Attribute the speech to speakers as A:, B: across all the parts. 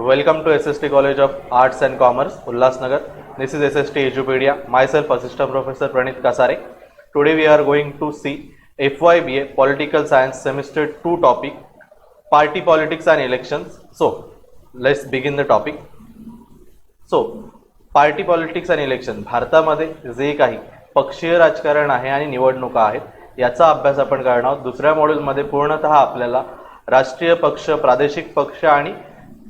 A: Welcome to SST College of Arts and Commerce, Ulhasnagar. This is SST Edupedia. Myself, Assistant Professor Pranit Kasare. Today we are going to see FYBA Political Science Semester 2 topic, Party Politics and Elections. So, let's begin the topic. So, party politics आणि election भारतामध्ये जे काही पक्षीय राजकारण आहे आणि निवडणुका आहेत याचा अभ्यास आपण करणार आहोत. दुसऱ्या मॉड्यूलमध्ये पूर्णतः आपल्याला राष्ट्रीय पक्ष, प्रादेशिक पक्ष आणि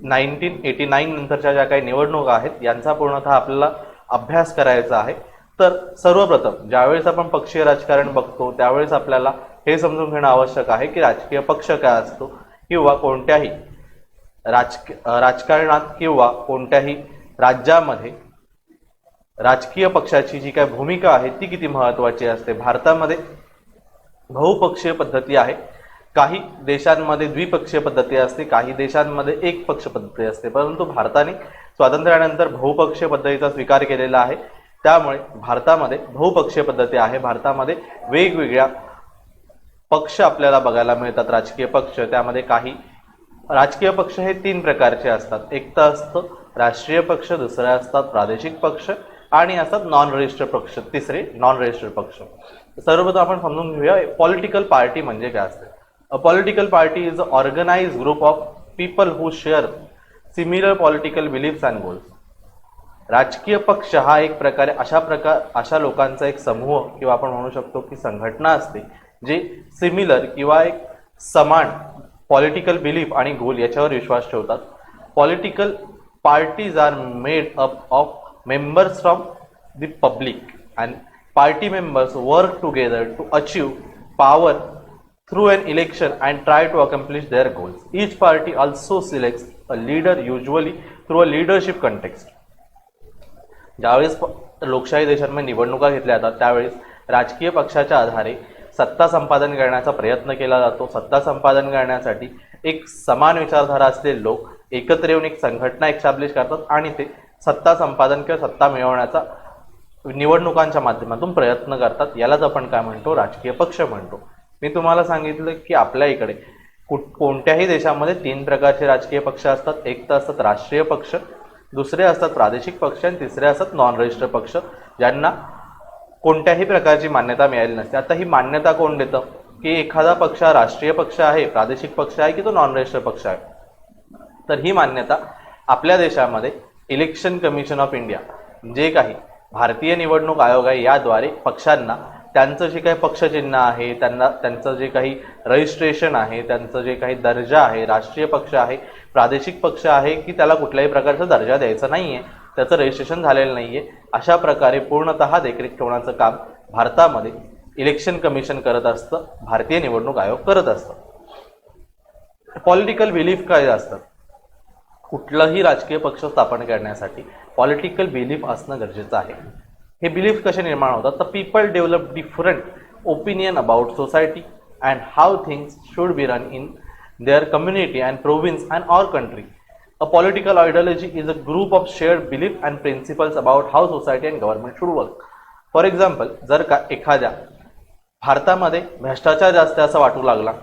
A: 1989 नंतरच्या ज्या काही निवडणुका आहेत यांचा पूर्णतः आपल्याला अभ्यास करायचा आहे. तर सर्वप्रथम ज्यावेळेस आपण पक्षीय राजकारण बघतो त्यावेळेस आपल्याला हे समजून घेणं आवश्यक आहे की राजकीय पक्ष काय असतो किंवा कोणत्याही राजकारणात किंवा कोणत्याही राज्यामध्ये राजकीय पक्षाची जी काय भूमिका आहे ती किती महत्त्वाची असते. भारतामध्ये बहुपक्षीय पद्धती आहे, काही देशांमध्ये द्विपक्षीय पद्धती असते, काही देशांमध्ये एक पक्ष पद्धती असते, परंतु भारताने स्वातंत्र्यानंतर बहुपक्षीय पद्धतीचा स्वीकार केलेला आहे. त्यामुळे भारतामध्ये बहुपक्षीय पद्धती आहे. भारतामध्ये वेगवेगळ्या पक्ष आपल्याला बघायला मिळतात. राजकीय पक्ष, त्यामध्ये काही राजकीय पक्ष हे 3 प्रकारचे असतात. एक तर असतं राष्ट्रीय पक्ष, दुसरे असतात प्रादेशिक पक्ष आणि असतात नॉन रजिस्टर्ड पक्ष, तिसरे नॉन रजिस्टर्ड पक्ष. सर्वप्रथम आपण समजून घेऊया पॉलिटिकल पार्टी म्हणजे काय असते. A political party is a organised group of people who share similar political beliefs and goals. राजकीय पक्ष हा एक प्रकारे अशा लोकांचा एक समूह किंवा आपण म्हणू शकतो की संघटना असते जे सिमिलर किंवा एक समान पॉलिटिकल बिलीफ आणि गोल याच्यावर विश्वास ठेवतात. Political parties are made up of members from the public and party members work together to achieve power through an election and try to accomplish their goals. Each party also selects a leader, usually through a leadership context. ज्यावेळेस लोकशाही देशांमध्ये निवडणुका घेतल्या जातात त्यावेळेस राजकीय पक्षाच्या आधारे सत्ता संपादन करण्याचा प्रयत्न केला जातो. सत्ता संपादन करण्यासाठी एक समान विचारधारा असलेले लोक एकत्र येऊन एक संघटना एस्टॅब्लिश करतात आणि ते सत्ता संपादन किंवा सत्ता मिळवण्याचा निवडणुकांच्या माध्यमातून प्रयत्न करतात. यालाच आपण काय म्हणतो, राजकीय पक्ष म्हणतो. मी तुम्हाला सांगितलं की आपल्या इकडे कोणत्याही देशामध्ये 3 प्रकारचे राजकीय पक्ष असतात. एक तर असतात राष्ट्रीय पक्ष, दुसरे असतात प्रादेशिक पक्ष आणि तिसरे असतात नॉन रजिस्टर्ड पक्ष ज्यांना कोणत्याही प्रकारची मान्यता मिळाली नसते. आता ही मान्यता कोण देतं की एखादा पक्ष राष्ट्रीय पक्ष आहे, प्रादेशिक पक्ष आहे की तो नॉन रजिस्टर्ड पक्ष आहे. तर ही मान्यता आपल्या देशामध्ये इलेक्शन कमिशन ऑफ इंडिया जे काही भारतीय निवडणूक आयोग आहे याद्वारे पक्षांना त्यांचं जे काही पक्षचिन्ह आहे, त्यांचं जे काही रजिस्ट्रेशन आहे, त्यांचं जे काही दर्जा आहे, राष्ट्रीय पक्ष आहे, प्रादेशिक पक्ष आहे की त्याला कुठल्याही प्रकारचा दर्जा द्यायचा नाही आहे, त्याचं रजिस्ट्रेशन झालेलं नाही आहे, अशा प्रकारे पूर्णतः देखरेख ठेवण्याचं काम भारतामध्ये इलेक्शन कमिशन करत असतं, भारतीय निवडणूक आयोग करत असतं. पॉलिटिकल बिलीफ काय असतात. कुठलाही राजकीय पक्ष स्थापन करण्यासाठी पॉलिटिकल बिलीफ असणं गरजेचं आहे. हे बिलीफ कसे निर्माण होतात तर people develop different opinion about society and how things should be run in their community and province and or country. A political ideology is a group of shared belief and principles about how society and government should work. For example, जर का एखाद्या भारतामध्ये भ्रष्टाचार जास्त असं वाटू लागला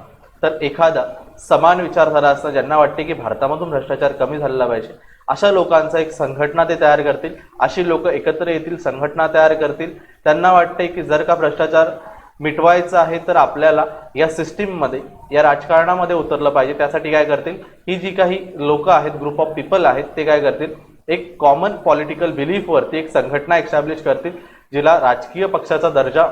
A: तर एखादा समान विचारधारा असतं ज्यांना वाटते की भारतामधून भ्रष्टाचार कमी झालेला पाहिजे अशा लोकांचा एक संघटना ते तयार करतील. अशी लोक एकत्र येतील, संघटना तयार करतील. त्यांना वाटते की जर का भ्रष्टाचार मिटवायचा आहे तर आपल्याला या सिस्टीममध्ये, या राजकारणामध्ये उतरलं पाहिजे. त्यासाठी काय करतील, ही जी काही लोक आहेत, ग्रुप ऑफ पीपल आहेत, ते काय करतील, एक कॉमन पॉलिटिकल बिलीफवरती एक संघटना एस्टॅब्लिश करतील जिला राजकीय पक्षाचा दर्जा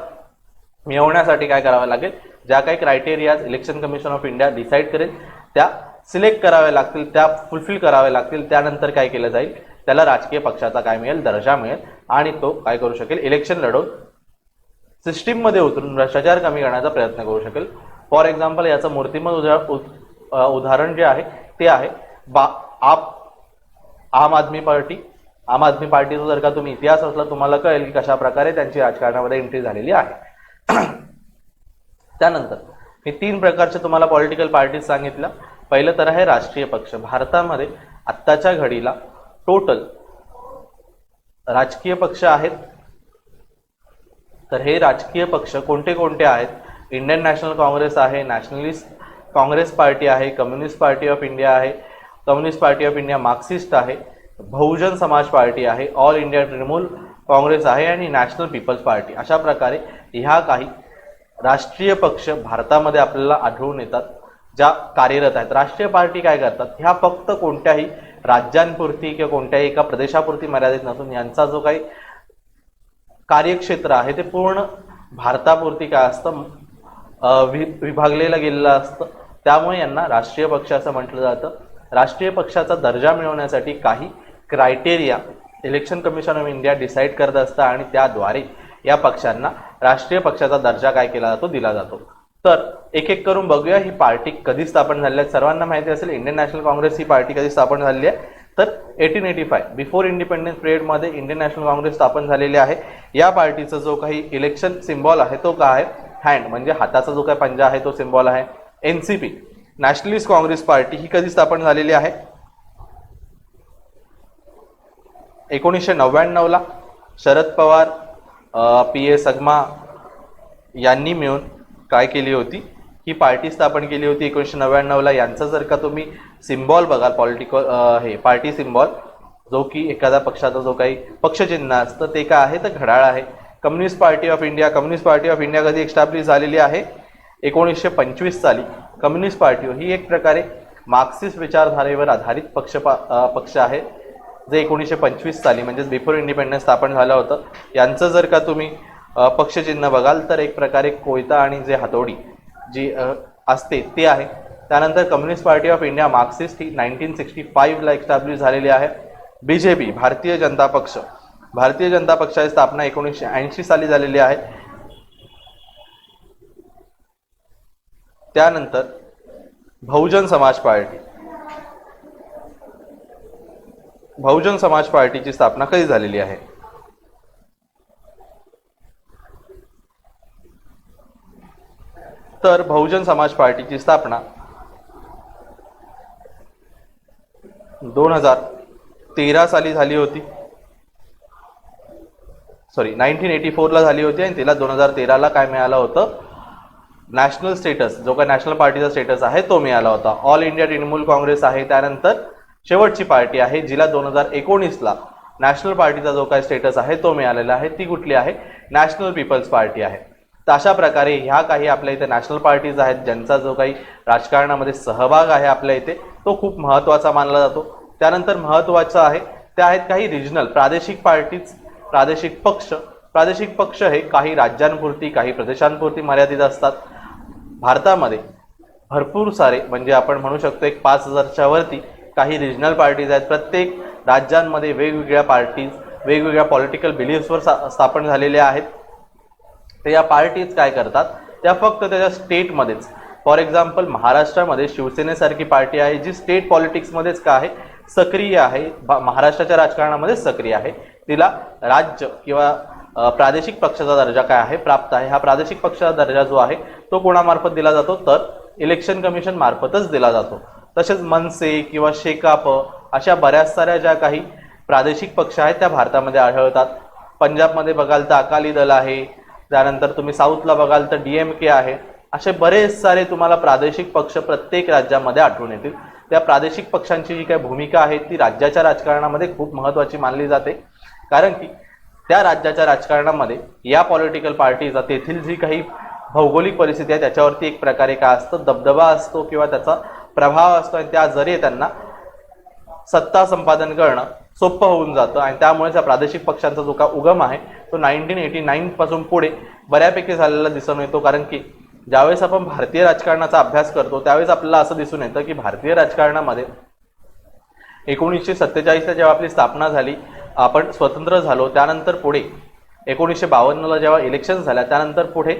A: मिळवण्यासाठी काय करावं लागेल, ज्या काही criterias election commission of India decide करेल त्या सिलेक्ट कराव्या लागतील, त्या फुलफिल कराव्या लागतील. त्यानंतर काय केलं जाईल, त्याला राजकीय पक्षाचा काय मिळेल, दर्जा मिळेल आणि तो काय करू शकेल, इलेक्शन लढवून सिस्टीममध्ये उतरून भ्रष्टाचार कमी करण्याचा प्रयत्न करू शकेल. फॉर एक्झाम्पल, याचं मूर्तिमत उदाहरण जे आहे ते आहे आम आदमी पार्टी. आम आदमी पार्टीचा जर का तुम्ही इतिहास असला तुम्हाला कळेल की कशा प्रकारे त्यांची राजकारणामध्ये एंट्री झालेली आहे. त्यानंतर मी 3 प्रकारचे तुम्हाला पॉलिटिकल पार्टीज सांगितलं. पहिलं तर आहे राष्ट्रीय पक्ष. भारतामध्ये आत्ताच्या घडीला टोटल राजकीय पक्ष आहेत. तर हे राजकीय पक्ष कोणते कोणते आहेत, इंडियन नॅशनल काँग्रेस आहे, नॅशनलिस्ट काँग्रेस पार्टी आहे, कम्युनिस्ट पार्टी ऑफ इंडिया आहे, communist party of India Marxist आहे, बहुजन समाज पार्टी आहे, ऑल इंडिया तृणमूल काँग्रेस आहे आणि नॅशनल पीपल्स पार्टी. अशा प्रकारे ह्या काही राष्ट्रीय पक्ष भारतामध्ये आपल्याला आढळून येतात ज्या कार्यरत आहेत. राष्ट्रीय पार्टी काय करतात, ह्या फक्त कोणत्याही राज्यांपुरती किंवा कोणत्याही एका प्रदेशापुरती मर्यादित नसून यांचा जो काही कार्यक्षेत्र आहे ते पूर्ण भारतापुरती काय असतं विभागलेलं गेलेलं असतं. त्यामुळे यांना राष्ट्रीय पक्ष असं म्हटलं जातं. राष्ट्रीय पक्षाचा दर्जा मिळवण्यासाठी काही criteria election commission of India decide करत असतं आणि त्याद्वारे या पक्षांना राष्ट्रीय पक्षाचा दर्जा काय केला जातो, दिला जातो. तर एक एक करून बघूया ही पार्टी कधी स्थापन झाली आहे. सर्वांना माहिती असेल इंडियन नॅशनल काँग्रेस ही पार्टी कधी स्थापन झाली आहे, तर 1885 बिफोर इंडिपेंडन्स पिरियडमध्ये इंडियन नॅशनल काँग्रेस स्थापन झालेली आहे. या पार्टीचा जो काही इलेक्शन सिम्बॉल आहे तो काय आहे, हँड, म्हणजे हाताचा जो काही पंजा आहे तो सिम्बॉल आहे. एनसीपी नॅशनलिस्ट काँग्रेस पार्टी ही कधी स्थापन झालेली आहे, 1999ला. शरद पवार, पी.ए. संगमा यांनी मिळून काय केली होती, ही पार्टी स्थापन केली होती 1999ला. यांचं जर का तुम्ही सिम्बॉल बघाल, पॉलिटिकल हे पार्टी सिम्बॉल, जो की एखाद्या पक्षाचा जो काही पक्षचिन्ह असतं ते काय आहे, तर घड्याळ आहे. Communist party of India, communist party of India कधी एस्टॅब्लिश झालेली आहे, 1925 साली. कम्युनिस्ट पार्टी ही एक प्रकारे मार्क्सिस्ट विचारधारेवर आधारित पक्ष आहे, जे 1925 साली म्हणजेच बिफोर इंडिपेंडन्स स्थापन झालं होतं. यांचं जर का तुम्ही पक्षचिन्ह बघाल तर एक प्रकारे कोयता आणि जे हातोडी जी असते ते आहे. त्यानंतर communist party of India Marxist ही 1965ला एस्टॅब्लिश झालेली आहे. बीजेपी भारतीय जनता पक्ष, भारतीय जनता पक्षाची स्थापना 1980 साली झालेली आहे. त्यानंतर बहुजन समाज पार्टी, बहुजन समाज पार्टीची स्थापना कधी झालेली आहे, तर बहुजन समाज पार्टीची स्थापना 2013 साली झाली होती. 1984ला झाली होती आणि तिला 2013ला काय मिळालं होतं, नॅशनल स्टेटस, जो काय नॅशनल पार्टीचा स्टेटस आहे तो मिळाला होता. ऑल इंडिया तृणमूल काँग्रेस आहे. त्यानंतर शेवटची पार्टी आहे जिला 2019ला नॅशनल पार्टीचा जो काय स्टेटस आहे तो मिळालेला आहे, ती कुठली आहे, नॅशनल पीपल्स पार्टी आहे. तर अशा प्रकारे ह्या काही आपल्या इथे नॅशनल पार्टीज आहेत ज्यांचा जो काही राजकारणामध्ये सहभाग आहे आपल्या इथे तो खूप महत्त्वाचा मानला जातो. त्यानंतर महत्त्वाचं आहे ते आहेत काही रिजनल प्रादेशिक पार्टीज, प्रादेशिक पक्ष. प्रादेशिक पक्ष हे काही राज्यांपुरती काही प्रदेशांपुरती मर्यादित असतात. भारतामध्ये भरपूर सारे म्हणजे आपण म्हणू शकतो एक 5000च्या वरती काही रिजनल पार्टीज आहेत. प्रत्येक राज्यांमध्ये वेगवेगळ्या पार्टीज वेगवेगळ्या पॉलिटिकल बिलीफ्सवर स्थापन झालेल्या आहेत. तर या पार्टीज काय करतात, त्या फक्त त्याच्या स्टेटमध्येच, फॉर एक्झाम्पल महाराष्ट्रामध्ये शिवसेनेसारखी पार्टी आहे जी स्टेट पॉलिटिक्समध्येच काय आहे, सक्रिय आहे, महाराष्ट्राच्या राजकारणामध्ये सक्रिय आहे. तिला राज्य किंवा प्रादेशिक पक्षाचा दर्जा काय आहे प्राप्त आहे. हा प्रादेशिक पक्षाचा दर्जा जो आहे तो कोणामार्फत दिला जातो, तर इलेक्शन कमिशन मार्फतच दिला जातो. तसेच मनसे किंवा शेकाप अशा बऱ्याच साऱ्या ज्या काही प्रादेशिक पक्ष आहेत त्या भारतामध्ये आढळतात. पंजाबमध्ये बघाल तर अकाली दल आहे, त्यानंतर तुम्ही साऊथला बघाल तर DMK आहे. असे बरेच सारे तुम्हाला प्रादेशिक पक्ष प्रत्येक राज्यामध्ये आढळून येतील. त्या प्रादेशिक पक्षांची जी काही भूमिका आहे ती राज्याच्या राजकारणामध्ये खूप महत्त्वाची मानली जाते, कारण की त्या राज्याच्या राजकारणामध्ये या पॉलिटिकल पार्टीचा तेथील जी काही भौगोलिक परिस्थिती आहे त्याच्यावरती एक प्रकारे काय असतं, दबदबा असतो किंवा त्याचा प्रभाव असतो आणि त्या जरिये त्यांना सत्ता संपादन करणं सोपं होऊन जातं. आणि त्यामुळे त्या प्रादेशिक पक्षांचा जो का उगम आहे तो 1989 पासून पुढे बऱ्यापैकी झालेला दिसून येतो. कारण की ज्यावेळेस आपण भारतीय राजकारणाचा अभ्यास करतो त्यावेळेस आपल्याला असं दिसून येतं की भारतीय राजकारणामध्ये 1947ला जेव्हा आपली स्थापना झाली, आपण स्वतंत्र झालो, त्यानंतर पुढे 1952ला जेव्हा इलेक्शन झाल्या, त्यानंतर पुढे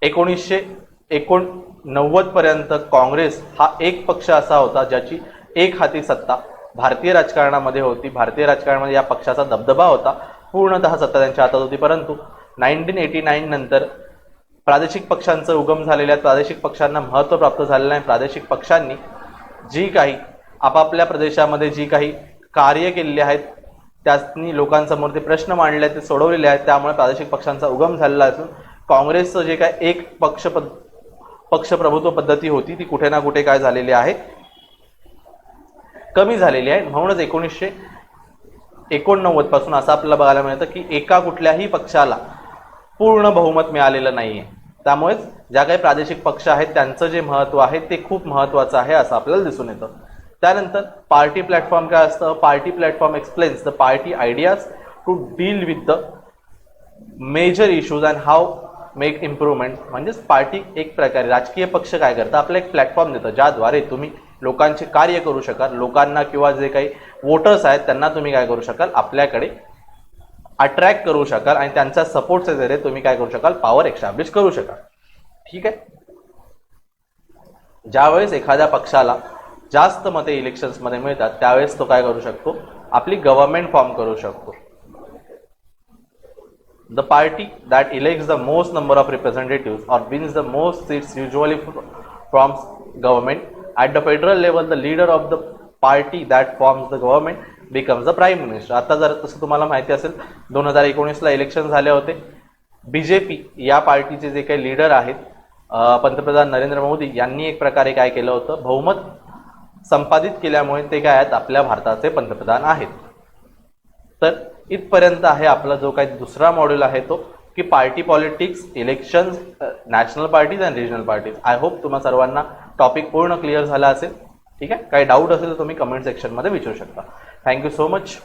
A: 1989 पर्यंत काँग्रेस हा एक पक्ष असा होता ज्याची एक हाती सत्ता भारतीय राजकारणामध्ये होती. भारतीय राजकारणामध्ये या पक्षाचा दबदबा होता, पूर्णतः सत्ता त्यांच्या हातात होती. परंतु 1989 नंतर प्रादेशिक पक्षांचं उगम झालेल्या, प्रादेशिक पक्षांना महत्त्व प्राप्त झालेलं आहे. प्रादेशिक पक्षांनी जी काही आपापल्या प्रदेशामध्ये जी काही कार्य केलेली आहेत त्यांनी लोकांसमोर ते प्रश्न मांडले ते सोडवलेले आहेत. त्यामुळे प्रादेशिक पक्षांचा उगम झालेला असून काँग्रेसचं जे काय एक पक्षप्रभुत्व पद्धती होती ती कुठे ना कुठे काय झालेली आहे, कमी झालेली आहे. म्हणूनच 1989 पासून असं आपल्याला बघायला मिळतं की एका कुठल्याही पक्षाला पूर्ण बहुमत मिळालेलं नाहीये. त्यामुळेच ज्या काही प्रादेशिक पक्ष आहेत त्यांचं जे महत्व आहे ते खूप महत्वाचं आहे असं आपल्याला दिसून येतं. त्यानंतर पार्टी प्लॅटफॉर्म काय असतं? Party platform explains the party ideas to deal with the major issues and how make improvement. म्हणजेच पार्टी एक प्रकारे राजकीय पक्ष काय करतं, आपल्याला एक प्लॅटफॉर्म देतं ज्याद्वारे तुम्ही लोकांचे कार्य करू शकाल. लोकांना किंवा जे काही वोटर्स आहेत त्यांना तुम्ही काय करू शकाल, आपल्याकडे अट्रॅक्ट करू शकाल आणि त्यांच्या सपोर्टच्या जरिये तुम्ही काय करू शकाल, पॉवर एस्टॅब्लिश करू शकाल. ठीक आहे. ज्यावेळेस एखाद्या पक्षाला जास्त मते इलेक्शन्समध्ये मिळतात त्यावेळेस तो काय करू शकतो, आपली गव्हर्नमेंट फॉर्म करू शकतो. The party that elects the most number of representatives or wins the most seats usually forms government. At the federal level, the leader of the party that forms the government becomes the prime minister. आता जर तसं तुम्हाला माहिती असेल 2019ला election झाले होते. BJP या पार्टीचे जे काही लीडर आहेत पंतप्रधान नरेंद्र मोदी यांनी एक प्रकारे काय केलं होतं, बहुमत संपादित केल्यामुळे ते काय आहेत, आपल्या भारताचे पंतप्रधान आहेत. तर इथपर्यंत आहे आपला जो काही दुसरा मॉड्यूल आहे तो की party politics, elections, national parties and regional parties. I hope तुम्हा सर्वांना टॉपिक पूर्ण क्लिअर झाला असेल. ठीक आहे. काही डाऊट असेल तर तुम्ही कमेंट सेक्शनमध्ये विचारू शकता. Thank you so much.